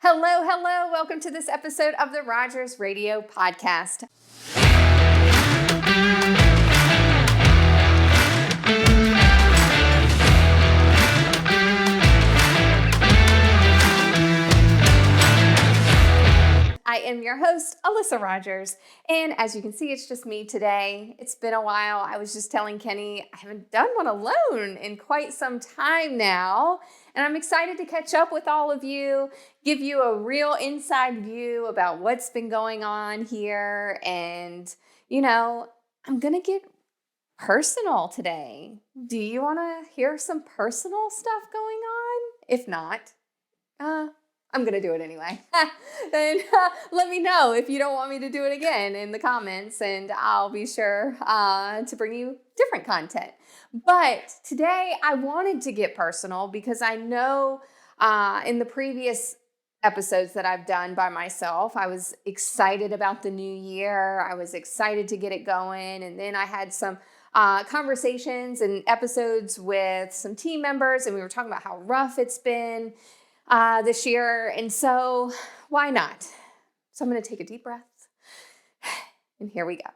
Hello, hello. Welcome to this episode of the Rogers Radio Podcast. I am your host, Alyssa Rogers, and as you can see, it's just me today. It's been a while. I was just telling Kenny I haven't done one alone in quite some time now, and I'm excited to catch up with all of you, give you a real inside view about what's been going on here, and, I'm going to get personal today. Do you want to hear some personal stuff going on? If not, I'm going to do it anyway. Then let me know if you don't want me to do it again in the comments, and I'll be sure to bring you different content. But today I wanted to get personal because I know in the previous episodes that I've done by myself, I was excited about the new year. I was excited to get it going. And then I had some conversations and episodes with some team members, and we were talking about how rough it's been this year. And so why not? So I'm going to take a deep breath and here we go.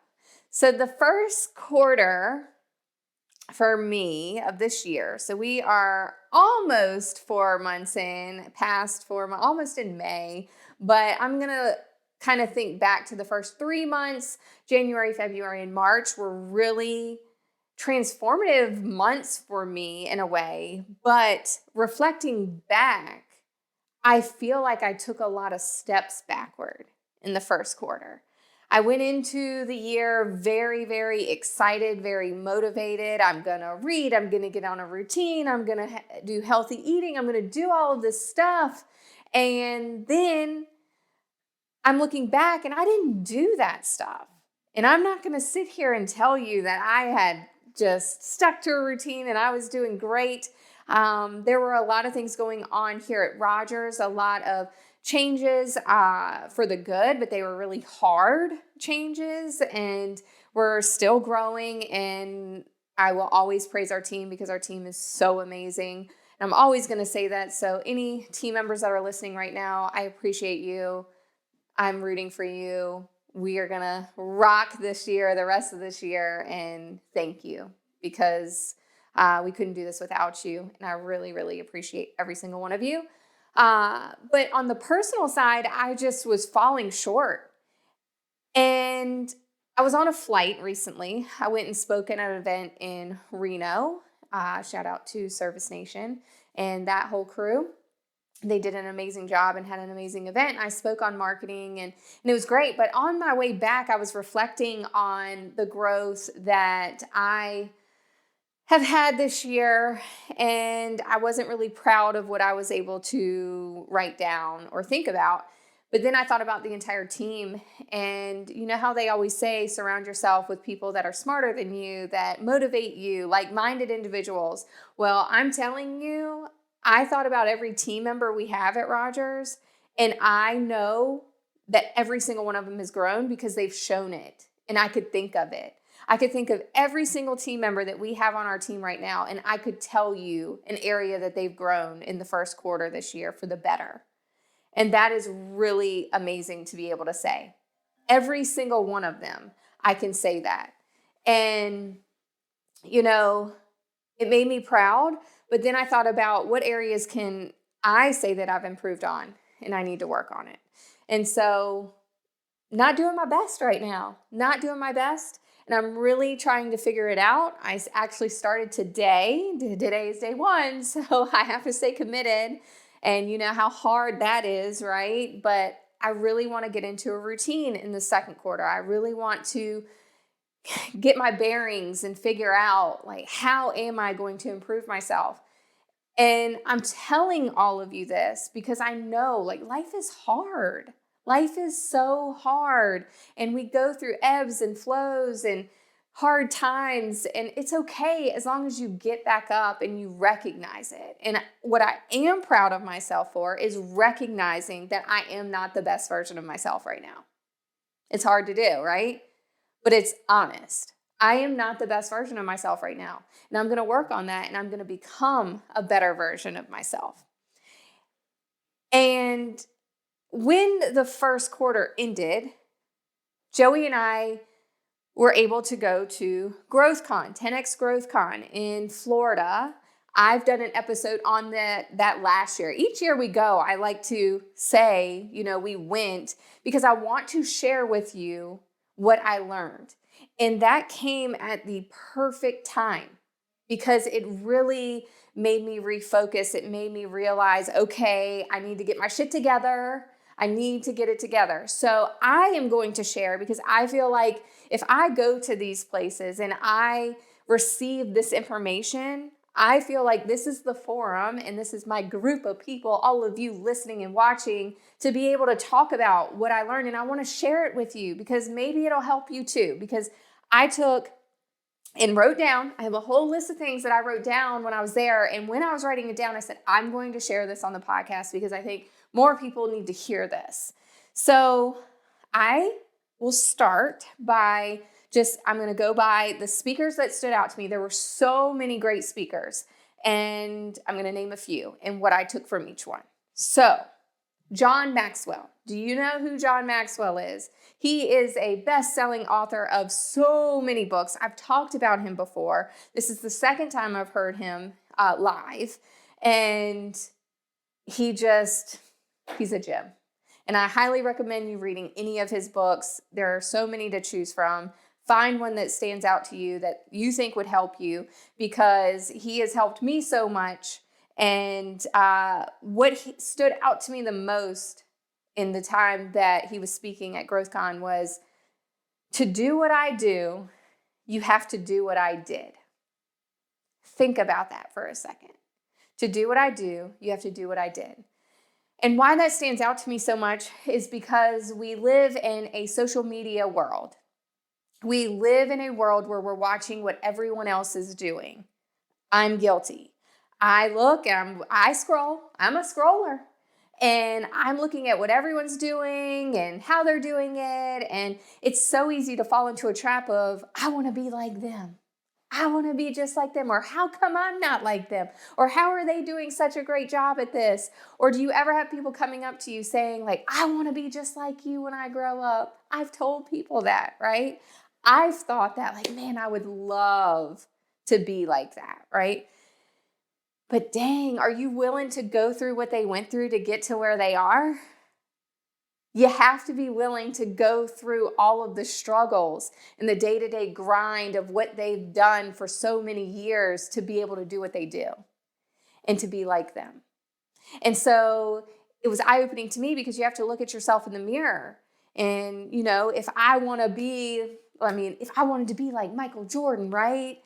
So the first quarter for me of this year, so we are almost 4 months in, past 4 months, almost in May, but I'm going to kind of think back to the first 3 months. January, February, and March were really transformative months for me in a way, but reflecting back, I feel like I took a lot of steps backward in the first quarter. I went into the year very, very excited, very motivated. I'm going to read. I'm going to get on a routine. I'm going to do healthy eating. I'm going to do all of this stuff. And then I'm looking back and I didn't do that stuff. And I'm not going to sit here and tell you that I had just stuck to a routine and I was doing great. There were a lot of things going on here at Rogers, a lot of changes for the good, but they were really hard changes, and we're still growing, and I will always praise our team because our team is so amazing. And I'm always going to say that. So any team members that are listening right now, I appreciate you. I'm rooting for you. We are going to rock this year, the rest of this year, and thank you because we couldn't do this without you, and I really, really appreciate every single one of you. But on the personal side, I just was falling short. And I was on a flight recently. I went and spoke at an event in Reno. Shout out to Service Nation and that whole crew. They did an amazing job and had an amazing event. I spoke on marketing and it was great. But on my way back, I was reflecting on the growth that I have had this year, and I wasn't really proud of what I was able to write down or think about. But then I thought about the entire team, and you know how they always say, surround yourself with people that are smarter than you, that motivate you, like-minded individuals. Well, I'm telling you, I thought about every team member we have at Rogers, and I know that every single one of them has grown because they've shown it, and I could think of it. I could think of every single team member that we have on our team right now, and I could tell you an area that they've grown in the first quarter this year for the better. And that is really amazing to be able to say. Every single one of them, I can say that. And, it made me proud, but then I thought about what areas can I say that I've improved on, and I need to work on it. And so, not doing my best right now, not doing my best. And I'm really trying to figure it out. I actually started today. Today is day 1, so I have to stay committed. And you know how hard that is, right? But I really want to get into a routine in the second quarter. I really want to get my bearings and figure out, how am I going to improve myself? And I'm telling all of you this because I know, life is hard. Life is so hard, and we go through ebbs and flows and hard times, and it's okay as long as you get back up and you recognize it. And what I am proud of myself for is recognizing that I am not the best version of myself right now. It's hard to do, right? But it's honest. I am not the best version of myself right now, and I'm going to work on that, and I'm going to become a better version of myself. And when the first quarter ended, Joey and I were able to go to GrowthCon, 10X GrowthCon in Florida. I've done an episode on that last year. Each year we go, I like to say, we went because I want to share with you what I learned. And that came at the perfect time because it really made me refocus. It made me realize, okay, I need to get my shit together. I need to get it together. So I am going to share because I feel like if I go to these places and I receive this information, I feel like this is the forum and this is my group of people, all of you listening and watching, to be able to talk about what I learned. And I want to share it with you because maybe it'll help you too. Because I took and wrote down, I have a whole list of things that I wrote down when I was there. And when I was writing it down, I said, I'm going to share this on the podcast because I think more people need to hear this. So I will start by I'm going to go by the speakers that stood out to me. There were so many great speakers, and I'm going to name a few and what I took from each one. So John Maxwell. Do you know who John Maxwell is? He is a best-selling author of so many books. I've talked about him before. This is the second time I've heard him live, and he's a gem. And I highly recommend you reading any of his books. There are so many to choose from. Find one that stands out to you that you think would help you because he has helped me so much. And what stood out to me the most in the time that he was speaking at GrowthCon was, to do what I do, you have to do what I did. Think about that for a second. To do what I do, you have to do what I did. And why that stands out to me so much is because we live in a social media world. We live in a world where we're watching what everyone else is doing. I'm guilty. I look and I scroll. I'm a scroller. And I'm looking at what everyone's doing and how they're doing it. And it's so easy to fall into a trap of, I want to be like them. I want to be just like them. Or how come I'm not like them? Or how are they doing such a great job at this? Or do you ever have people coming up to you saying like, I want to be just like you when I grow up? I've told people that, right? I've thought that like, man, I would love to be like that, right? But dang, are you willing to go through what they went through to get to where they are? You have to be willing to go through all of the struggles and the day-to-day grind of what they've done for so many years to be able to do what they do and to be like them. And so it was eye-opening to me because you have to look at yourself in the mirror. And, if I wanted to be like Michael Jordan, right?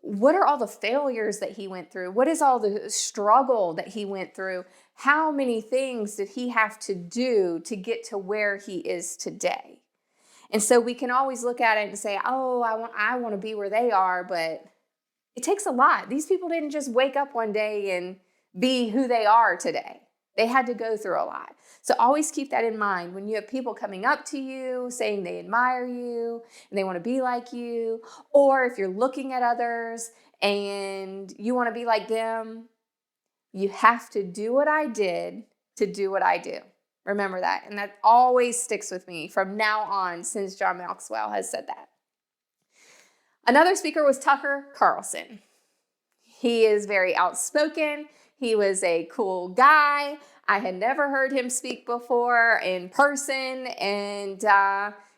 What are all the failures that he went through? What is all the struggle that he went through? How many things did he have to do to get to where he is today? And so we can always look at it and say, oh, I want to be where they are, but it takes a lot. These people didn't just wake up one day and be who they are today. They had to go through a lot. So always keep that in mind when you have people coming up to you saying they admire you and they want to be like you, or if you're looking at others and you want to be like them, you have to do what I did to do what I do. Remember that. And that always sticks with me from now on since John Maxwell has said that. Another speaker was Tucker Carlson. He is very outspoken. He was a cool guy. I had never heard him speak before in person, and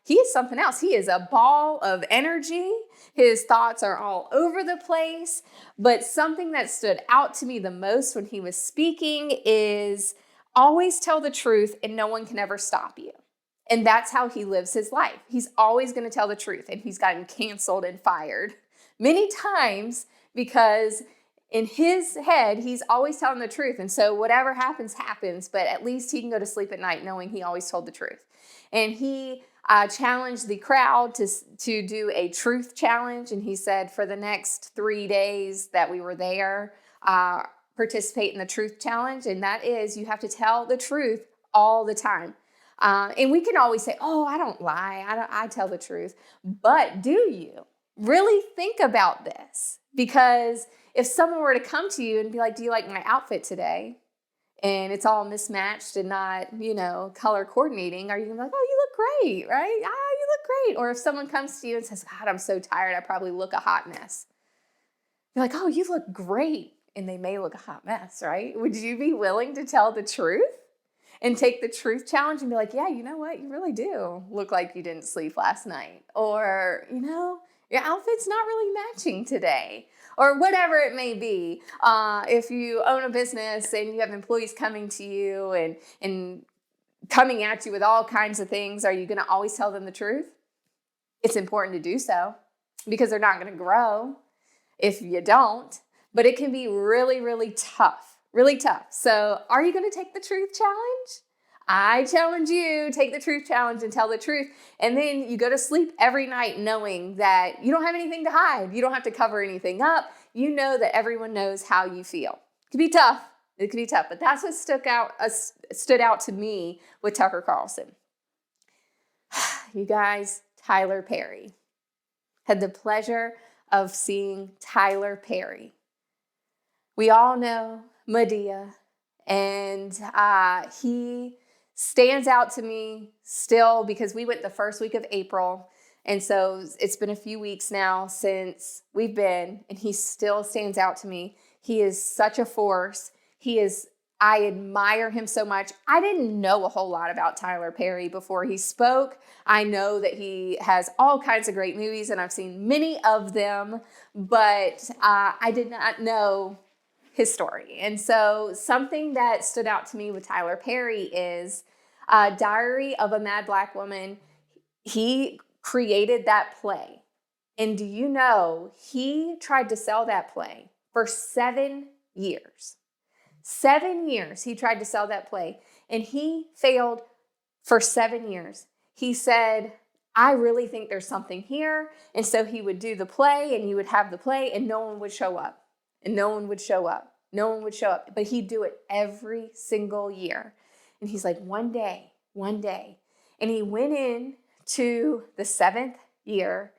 he is something else. He is a ball of energy. His thoughts are all over the place, but something that stood out to me the most when he was speaking is always tell the truth and no one can ever stop you. And that's how he lives his life. He's always going to tell the truth, and he's gotten canceled and fired many times because in his head, he's always telling the truth. And so whatever happens, happens. But at least he can go to sleep at night knowing he always told the truth. And he challenged the crowd to do a truth challenge. And he said for the next 3 days that we were there, participate in the truth challenge. And that is you have to tell the truth all the time. And we can always say, oh, I don't lie. I tell the truth. But do you? Really think about this. Because if someone were to come to you and be like, do you like my outfit today? and it's all mismatched and not, color coordinating, are you gonna be like, oh, you look great, right? Ah, you look great. Or if someone comes to you and says, God, I'm so tired, I probably look a hot mess. You're like, oh, you look great. And they may look a hot mess, right? Would you be willing to tell the truth and take the truth challenge and be like, yeah, you know what? You really do look like you didn't sleep last night. Or, your outfit's not really matching today. Or whatever it may be. If you own a business and you have employees coming to you and coming at you with all kinds of things, are you going to always tell them the truth? It's important to do so because they're not going to grow if you don't. But it can be really, really tough, really tough. So are you going to take the truth challenge? I challenge you, take the truth challenge and tell the truth. And then you go to sleep every night knowing that you don't have anything to hide. You don't have to cover anything up. You know that everyone knows how you feel. It can be tough. It can be tough. But that's what stood out to me with Tucker Carlson. You guys, Tyler Perry. Had the pleasure of seeing Tyler Perry. We all know Madea, and he stands out to me still because we went the first week of April. And so it's been a few weeks now since we've been, and he still stands out to me. He is such a force. I admire him so much. I didn't know a whole lot about Tyler Perry before he spoke. I know that he has all kinds of great movies, and I've seen many of them, but I did not know his story. And so something that stood out to me with Tyler Perry is Diary of a Mad Black Woman. He created that play. And do you know, he tried to sell that play for 7 years. 7 years he tried to sell that play, and he failed for 7 years. He said, I really think there's something here. And so he would do the play, and he would have the play, and no one would show up. And no one would show up. No one would show up. But he'd do it every single year. And he's like, one day. And he went in to the 7th year,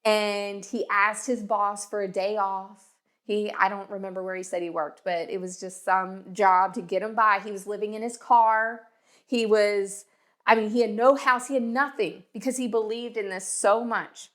and he asked his boss for a day off. I don't remember where he said he worked, but it was just some job to get him by. He was living in his car. He had no house. He had nothing because he believed in this so much.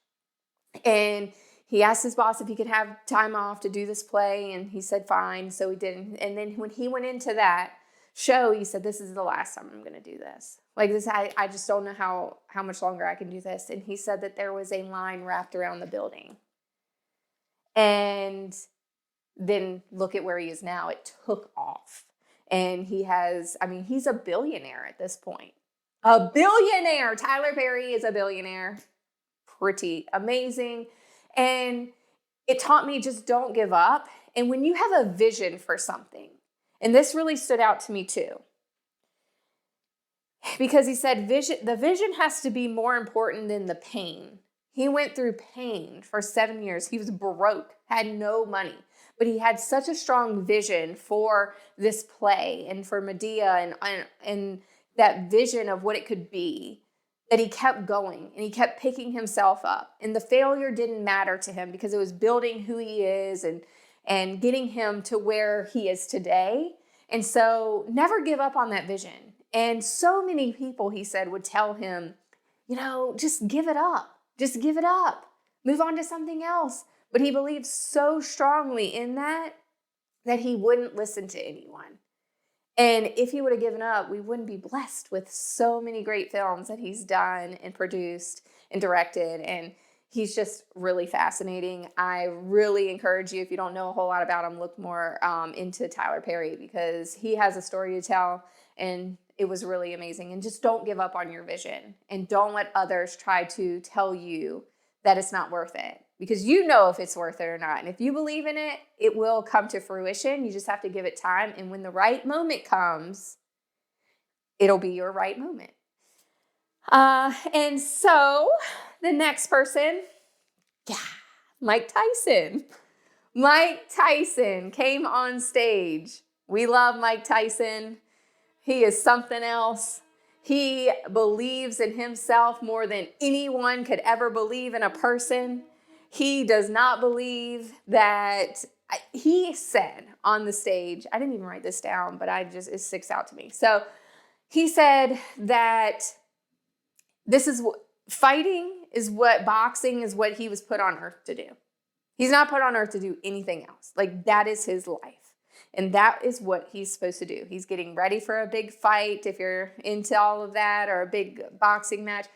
And he asked his boss if he could have time off to do this play, and he said fine, so he did. And then when he went into that show, he said, this is the last time I'm going to do this. Like this, I just don't know how much longer I can do this. And he said that there was a line wrapped around the building. And then look at where he is now. It took off. And he's a billionaire at this point. A billionaire. Tyler Perry is a billionaire. Pretty amazing. And it taught me just don't give up. And when you have a vision for something, and this really stood out to me too, because he said the vision has to be more important than the pain. He went through pain for 7 years. He was broke, had no money, but he had such a strong vision for this play and for Madea and that vision of what it could be, that he kept going and he kept picking himself up. And the failure didn't matter to him because it was building who he is and getting him to where he is today. And so never give up on that vision. And so many people, he said, would tell him, just give it up. Just give it up. Move on to something else. But he believed so strongly in that he wouldn't listen to anyone. And if he would have given up, we wouldn't be blessed with so many great films that he's done and produced and directed. And he's just really fascinating. I really encourage you, if you don't know a whole lot about him, look more into Tyler Perry because he has a story to tell, and it was really amazing. And just don't give up on your vision, and don't let others try to tell you that it's not worth it, because you know if it's worth it or not. And if you believe in it, it will come to fruition. You just have to give it time. And when the right moment comes, it'll be your right moment. And so the next person, Mike Tyson. Mike Tyson came on stage. We love Mike Tyson. He is something else. He believes in himself more than anyone could ever believe in a person. He does not believe that he said on the stage, I didn't even write this down, but it sticks out to me. So he said that this is what boxing is what he was put on earth to do. He's not put on earth to do anything else. Like, that is his life. And that is what he's supposed to do. He's getting ready for a big fight, if you're into all of that, or a big boxing match.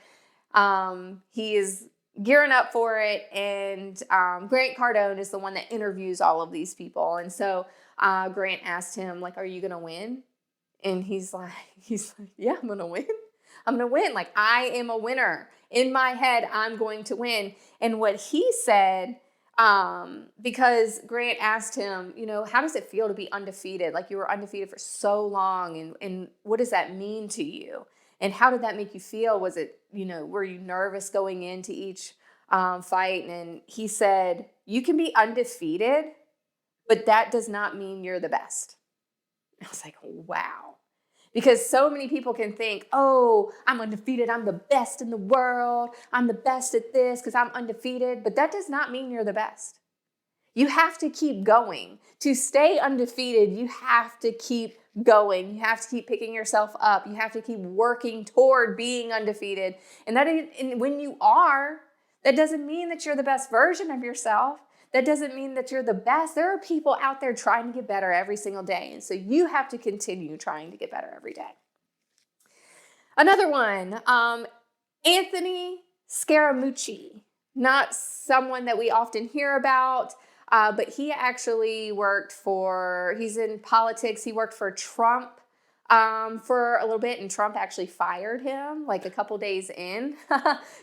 He is gearing up for it. And Grant Cardone is the one that interviews all of these people. And so Grant asked him, like, are you going to win? And he's like, yeah, I'm going to win. I'm going to win. Like, I am a winner. In my head, I'm going to win. And what he said, because Grant asked him, how does it feel to be undefeated? Like, you were undefeated for so long, and what does that mean to you? And how did that make you feel? Was it, were you nervous going into each fight? And he said, you can be undefeated, but that does not mean you're the best. I was like, wow. Because so many people can think, oh, I'm undefeated. I'm the best in the world. I'm the best at this because I'm undefeated. But that does not mean you're the best. You have to keep going. To stay undefeated, you have to keep going. You have to keep picking yourself up. You have to keep working toward being undefeated. And when you are, that doesn't mean that you're the best version of yourself. That doesn't mean that you're the best. There are people out there trying to get better every single day. And so you have to continue trying to get better every day. Another one, Anthony Scaramucci. Not someone that we often hear about, but he actually he's in politics. He worked for Trump for a little bit, and Trump actually fired him like a couple days in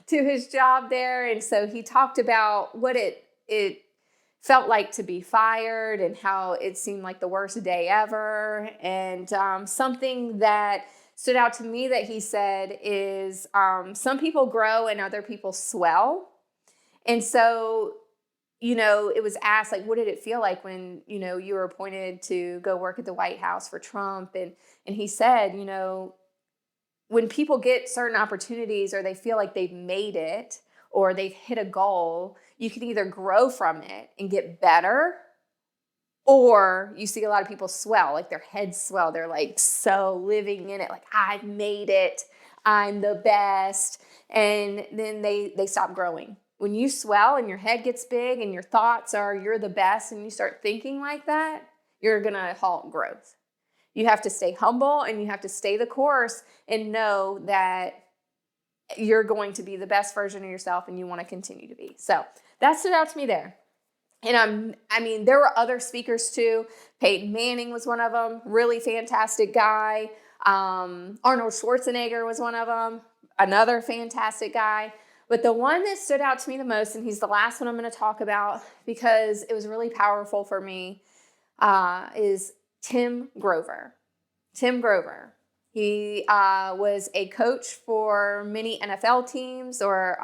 to his job there. And so he talked about what it felt like to be fired and how it seemed like the worst day ever. And something that stood out to me that he said is some people grow and other people swell. And so, it was asked, like, what did it feel like when, you were appointed to go work at the White House for Trump? And he said, when people get certain opportunities or they feel like they've made it or they've hit a goal, you can either grow from it and get better, or you see a lot of people swell, like their heads swell. They're like so living in it, like, I've made it, I'm the best. And then they stop growing. When you swell and your head gets big and your thoughts are you're the best and you start thinking like that, you're going to halt growth. You have to stay humble and you have to stay the course and know that you're going to be the best version of yourself and you want to continue to be. So that stood out to me there. And there were other speakers too. Peyton Manning was one of them, really fantastic guy. Arnold Schwarzenegger was one of them, another fantastic guy. But the one that stood out to me the most, and he's the last one I'm going to talk about because it was really powerful for me, is Tim Grover. Tim Grover. He was a coach for many NFL teams, or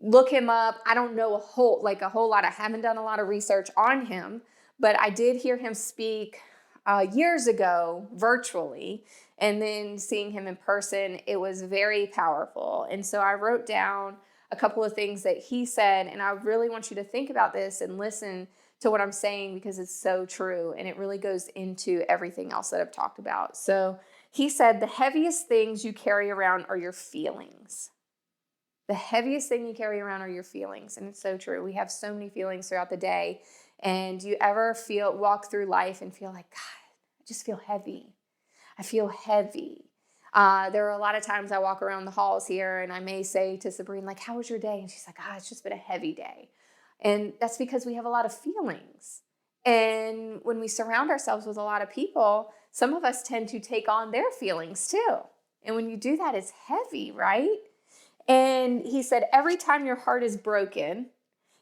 look him up. I don't know a whole lot. I haven't done a lot of research on him, but I did hear him speak years ago virtually, and then seeing him in person, it was very powerful. And so I wrote down a couple of things that he said, and I really want you to think about this and listen to what I'm saying because it's so true, and it really goes into everything else that I've talked about. So he said, the heaviest things you carry around are your feelings. The heaviest thing you carry around are your feelings. And it's so true. We have so many feelings throughout the day. And you ever walk through life and feel like, God, I just feel heavy. I feel heavy. There are a lot of times I walk around the halls here and I may say to Sabrina, like, how was your day? And she's like, it's just been a heavy day. And that's because we have a lot of feelings. And when we surround ourselves with a lot of people, some of us tend to take on their feelings too. And when you do that, it's heavy, right? And he said, every time your heart is broken,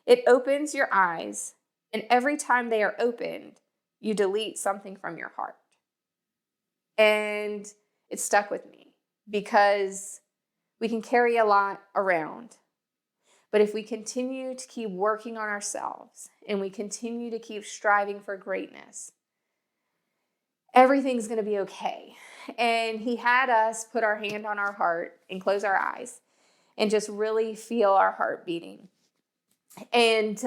it opens your eyes. And every time they are opened, you delete something from your heart. And it stuck with me because we can carry a lot around. But if we continue to keep working on ourselves and we continue to keep striving for greatness, everything's going to be okay. And he had us put our hand on our heart and close our eyes and just really feel our heart beating. And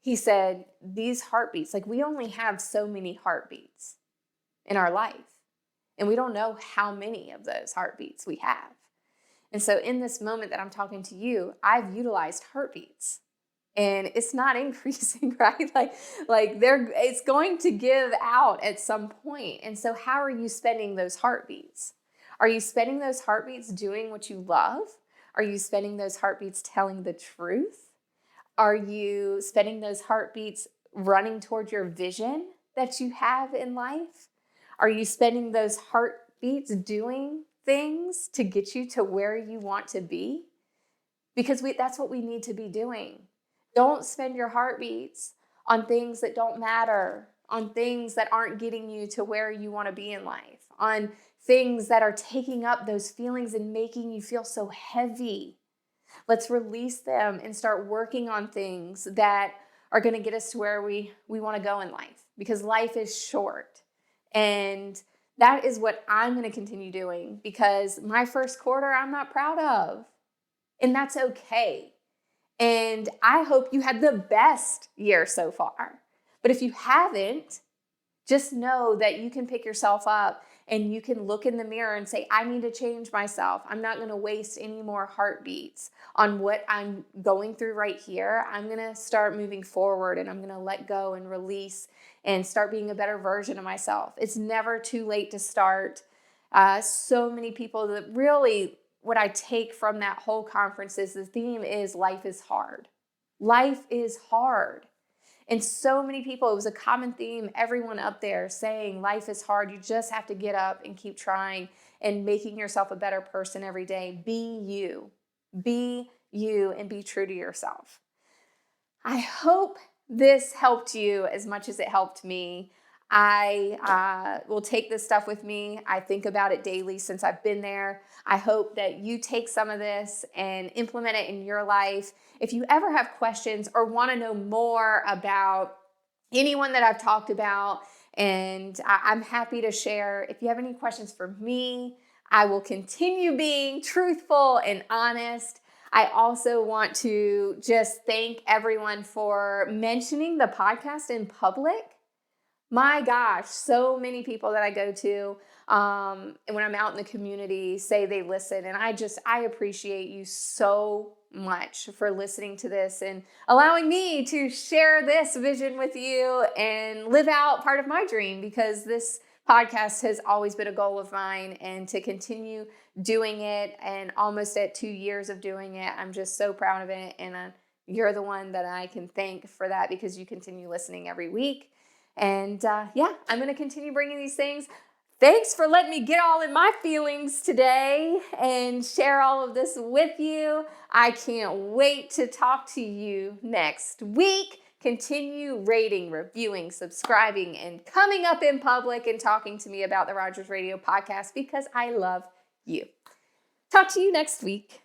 he said, these heartbeats, like we only have so many heartbeats in our life, and we don't know how many of those heartbeats we have. And so in this moment that I'm talking to you, I've utilized heartbeats and it's not increasing, right? It's going to give out at some point. And so how are you spending those heartbeats? Are you spending those heartbeats doing what you love? Are you spending those heartbeats telling the truth? Are you spending those heartbeats running toward your vision that you have in life? Are you spending those heartbeats doing things to get you to where you want to be? Because that's what we need to be doing. Don't spend your heartbeats on things that don't matter, on things that aren't getting you to where you want to be in life, on things that are taking up those feelings and making you feel so heavy. Let's release them and start working on things that are going to get us to where we want to go in life, because life is short. And that is what I'm going to continue doing, because my first quarter I'm not proud of. And that's okay. And I hope you had the best year so far. But if you haven't, just know that you can pick yourself up and you can look in the mirror and say, I need to change myself. I'm not going to waste any more heartbeats on what I'm going through right here. I'm going to start moving forward, and I'm going to let go and release and start being a better version of myself. It's never too late to start. So many people that really, what I take from that whole conference is the theme is life is hard. Life is hard. And so many people, it was a common theme, everyone up there saying life is hard. You just have to get up and keep trying and making yourself a better person every day. Be you. Be you and be true to yourself. I hope this helped you as much as it helped me. I will take this stuff with me. I think about it daily since I've been there. I hope that you take some of this and implement it in your life. If you ever have questions or want to know more about anyone that I've talked about, and I'm happy to share. If you have any questions for me, I will continue being truthful and honest. I also want to just thank everyone for mentioning the podcast in public. My gosh, so many people that I go to and when I'm out in the community say they listen. And I appreciate you so much for listening to this and allowing me to share this vision with you and live out part of my dream, because this podcast has always been a goal of mine, and to continue doing it, and almost at 2 years of doing it, I'm just so proud of it. And you're the one that I can thank for that, because you continue listening every week. And I'm going to continue bringing these things. Thanks for letting me get all in my feelings today and share all of this with you. I can't wait to talk to you next week. Continue rating, reviewing, subscribing, and coming up in public and talking to me about the Rogers Radio podcast, because I love you. Talk to you next week.